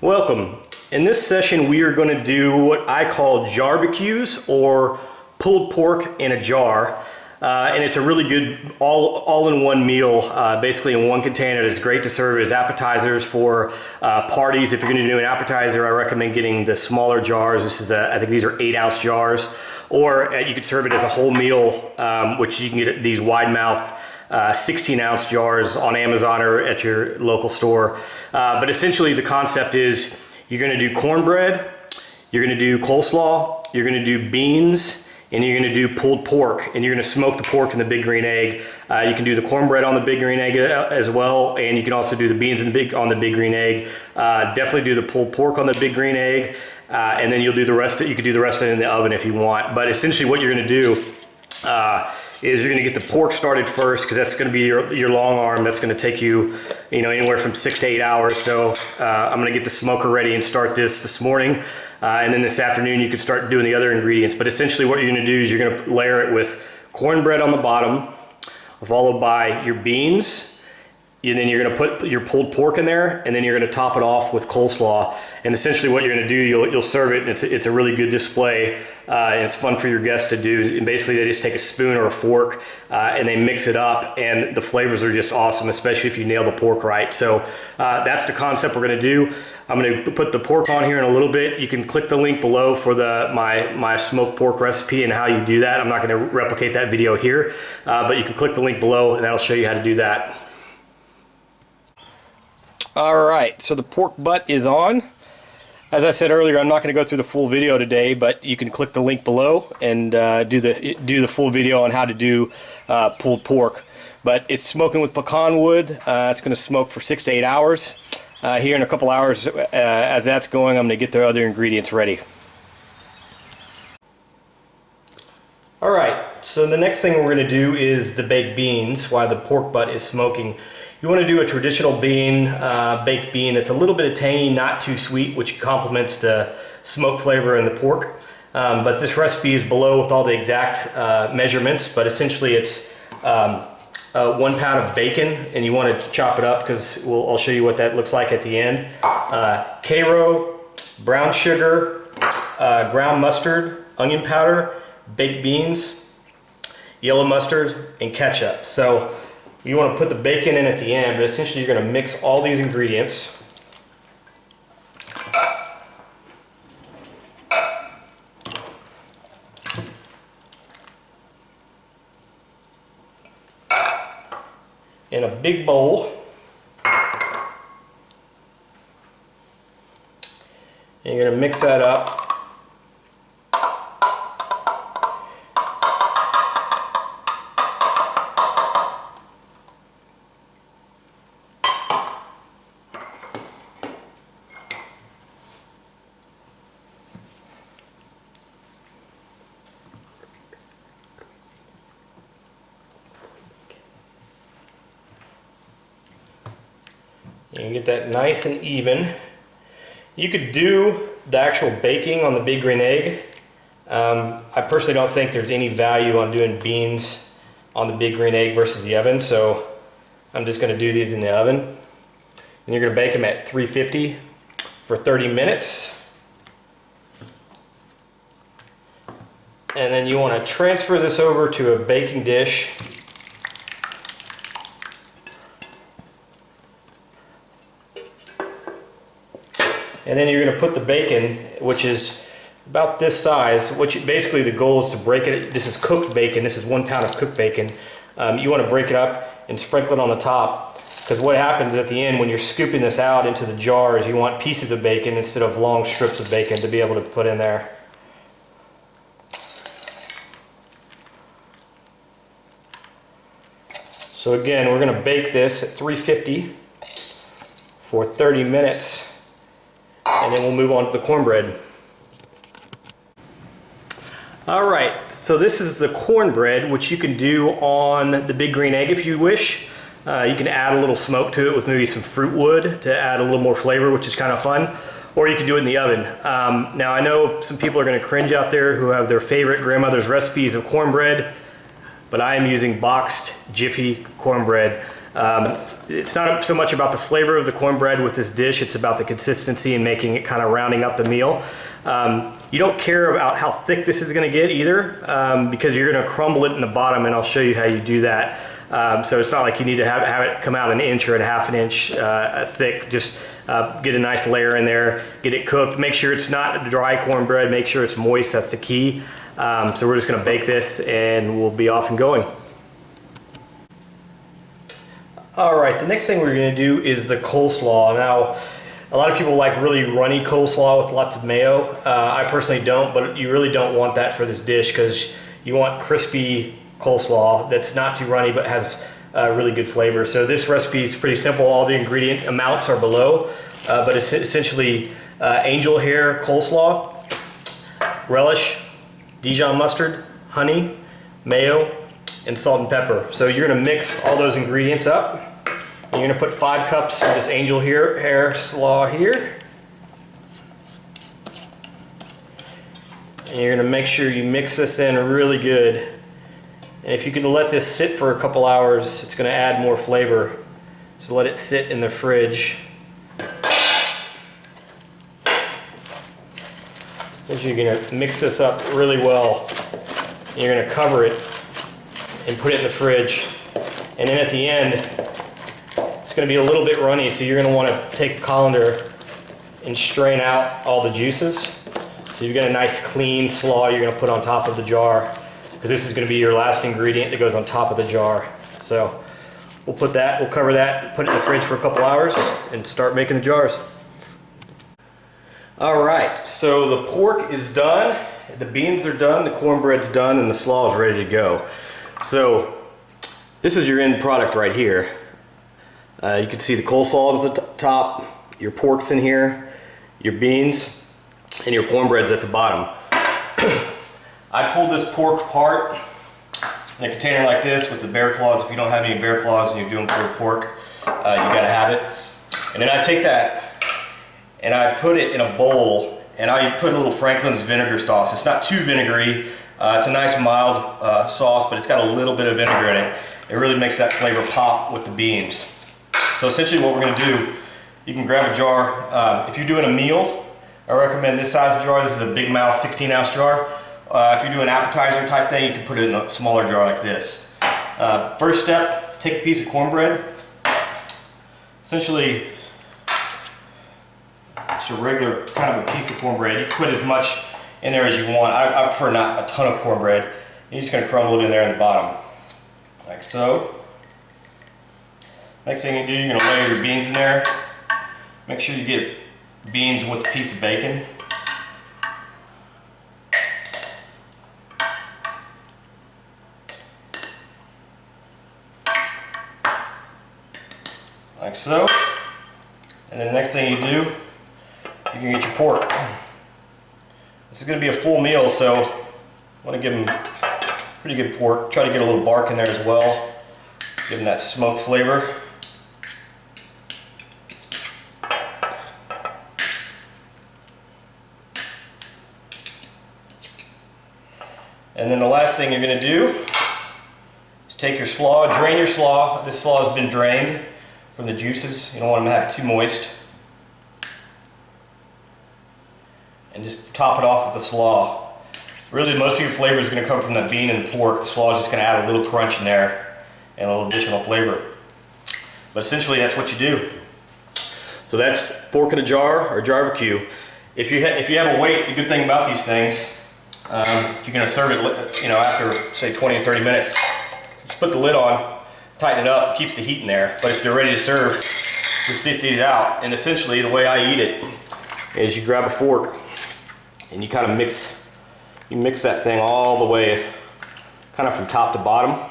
Welcome. In this session we are going to do what I call jarbarbecues, or pulled pork in a jar. And it's a really good all-in-one meal, basically in one container. It's great to serve as appetizers for parties. If you're going to do an appetizer, I recommend getting the smaller jars. I think these are 8-ounce jars. Or you could serve it as a whole meal, which you can get these wide mouth 16-ounce jars on Amazon or at your local store. But essentially the concept is you're going to do cornbread, you're going to do coleslaw, you're going to do beans, and you're going to do pulled pork, and you're going to smoke the pork in the big green egg. You can do the cornbread on the big green egg as well, and you can also do the beans on the big green egg. Definitely do the pulled pork on the big green egg, and then you'll do the rest. You could do the rest of it in the oven if you want. But essentially, what you're going to do is you're going to get the pork started first, because that's going to be your long arm. That's going to take you, anywhere from 6 to 8 hours. So I'm going to get the smoker ready and start this morning. And then this afternoon you can start doing the other ingredients. But essentially what you're going to do is you're going to layer it with cornbread on the bottom, followed by your beans. And then you're going to put your pulled pork in there, and then you're going to top it off with coleslaw. And essentially what you're going to do, you'll serve it, and it's a really good display, and it's fun for your guests to do. And basically they just take a spoon or a fork and they mix it up, and the flavors are just awesome, especially if you nail the pork right. So that's the concept we're going to do. I'm going to put the pork on here in a little bit. You can click the link below for my smoked pork recipe and how you do that. I'm not going to replicate that video here, but you can click the link below and that'll show you how to do that. Alright, so the pork butt is on. As I said earlier, I'm not going to go through the full video today, but you can click the link below and do the full video on how to do pulled pork. But it's smoking with pecan wood. It's going to smoke for 6 to 8 hours. Here in a couple hours, as that's going, I'm going to get the other ingredients ready. Alright, so the next thing we're going to do is the baked beans while the pork butt is smoking. You want to do a traditional baked bean that's a little bit of tangy, not too sweet, which complements the smoke flavor in the pork. But this recipe is below with all the exact measurements, but essentially it's 1 pound of bacon, and you want to chop it up because I'll show you what that looks like at the end. Karo, brown sugar, ground mustard, onion powder, baked beans, yellow mustard, and ketchup. So you want to put the bacon in at the end, but essentially you're going to mix all these ingredients. In a big bowl. And you're going to mix that up. You can get that nice and even. You could do the actual baking on the big green egg. I personally don't think there's any value on doing beans on the big green egg versus the oven, so I'm just going to do these in the oven. And you're going to bake them at 350 for 30 minutes. And then you want to transfer this over to a baking dish. And then you're going to put the bacon, which is about this size, which basically the goal is to break it. This is cooked bacon. This is 1 pound of cooked bacon. You want to break it up and sprinkle it on the top, because what happens at the end when you're scooping this out into the jars, you want pieces of bacon instead of long strips of bacon to be able to put in there. So again, we're going to bake this at 350 for 30 minutes. And then we'll move on to the cornbread. Alright, so this is the cornbread, which you can do on the big green egg if you wish. You can add a little smoke to it with maybe some fruit wood to add a little more flavor, which is kind of fun. Or you can do it in the oven. Now I know some people are going to cringe out there who have their favorite grandmother's recipes of cornbread, but I am using boxed Jiffy cornbread. It's not so much about the flavor of the cornbread with this dish, it's about the consistency and making it kind of rounding up the meal. You don't care about how thick this is going to get either, because you're going to crumble it in the bottom, and I'll show you how you do that. So it's not like you need to have it come out an inch or a half an inch thick. Just get a nice layer in there, get it cooked. Make sure it's not dry cornbread, make sure it's moist, that's the key. So we're just going to bake this and we'll be off and going. Alright, the next thing we're going to do is the coleslaw. Now, a lot of people like really runny coleslaw with lots of mayo. I personally don't, but you really don't want that for this dish because you want crispy coleslaw that's not too runny but has really good flavor. So this recipe is pretty simple. All the ingredient amounts are below, but it's essentially angel hair coleslaw, relish, Dijon mustard, honey, mayo, and salt and pepper. So you're going to mix all those ingredients up. And you're going to put 5 cups of this angel hair slaw here. And you're going to make sure you mix this in really good. And if you can let this sit for a couple hours, it's going to add more flavor. So let it sit in the fridge. Then you're going to mix this up really well. And you're going to cover it and put it in the fridge. And then at the end, it's going to be a little bit runny, so you're going to want to take a colander and strain out all the juices. So you've got a nice clean slaw you're going to put on top of the jar, because this is going to be your last ingredient that goes on top of the jar. So we'll cover that, put it in the fridge for a couple hours, and start making the jars. Alright, so the pork is done, the beans are done, the cornbread's done, and the slaw is ready to go. So this is your end product right here. You can see the coleslaw is at the top, your pork's in here, your beans, and your cornbread's at the bottom. I pulled this pork apart in a container like this with the bear claws. If you don't have any bear claws and you're doing pulled pork, you gotta have it. And then I take that and I put it in a bowl, and I put a little Franklin's vinegar sauce. It's not too vinegary. It's a nice mild sauce, but it's got a little bit of vinegar in it. It really makes that flavor pop with the beans. So essentially what we're going to do, you can grab a jar. If you're doing a meal, I recommend this size of jar. This is a big mouth 16-ounce jar. If you're doing an appetizer type thing, you can put it in a smaller jar like this. First step, take a piece of cornbread. Essentially, it's a regular kind of a piece of cornbread. You can put as much in there as you want. I prefer not a ton of cornbread. You're just going to crumble it in there in the bottom, like so. Next thing you do, you're going to layer your beans in there. Make sure you get beans with a piece of bacon. Like so. And then the next thing you do, you can get your pork. This is going to be a full meal, so I want to give them pretty good pork. Try to get a little bark in there as well. Give them that smoked flavor. And then the last thing you're going to do is take your slaw, drain your slaw. This slaw has been drained from the juices. You don't want them to have too moist. And just top it off with the slaw. Really, most of your flavor is going to come from the bean and the pork. The slaw is just going to add a little crunch in there and a little additional flavor. But essentially, that's what you do. So that's pork in a jar or barbecue. If you have a weight, the good thing about these things, if you're going to serve it, after say 20 or 30 minutes, just put the lid on, tighten it up, keeps the heat in there. But if they're ready to serve, just sit these out. And essentially, the way I eat it is you grab a fork and you kind of mix that thing all the way, kind of from top to bottom.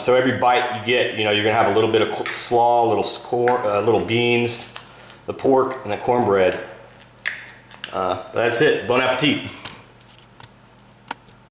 So every bite you get, you're going to have a little bit of slaw, little beans, the pork, and the cornbread. That's it. Bon appetit.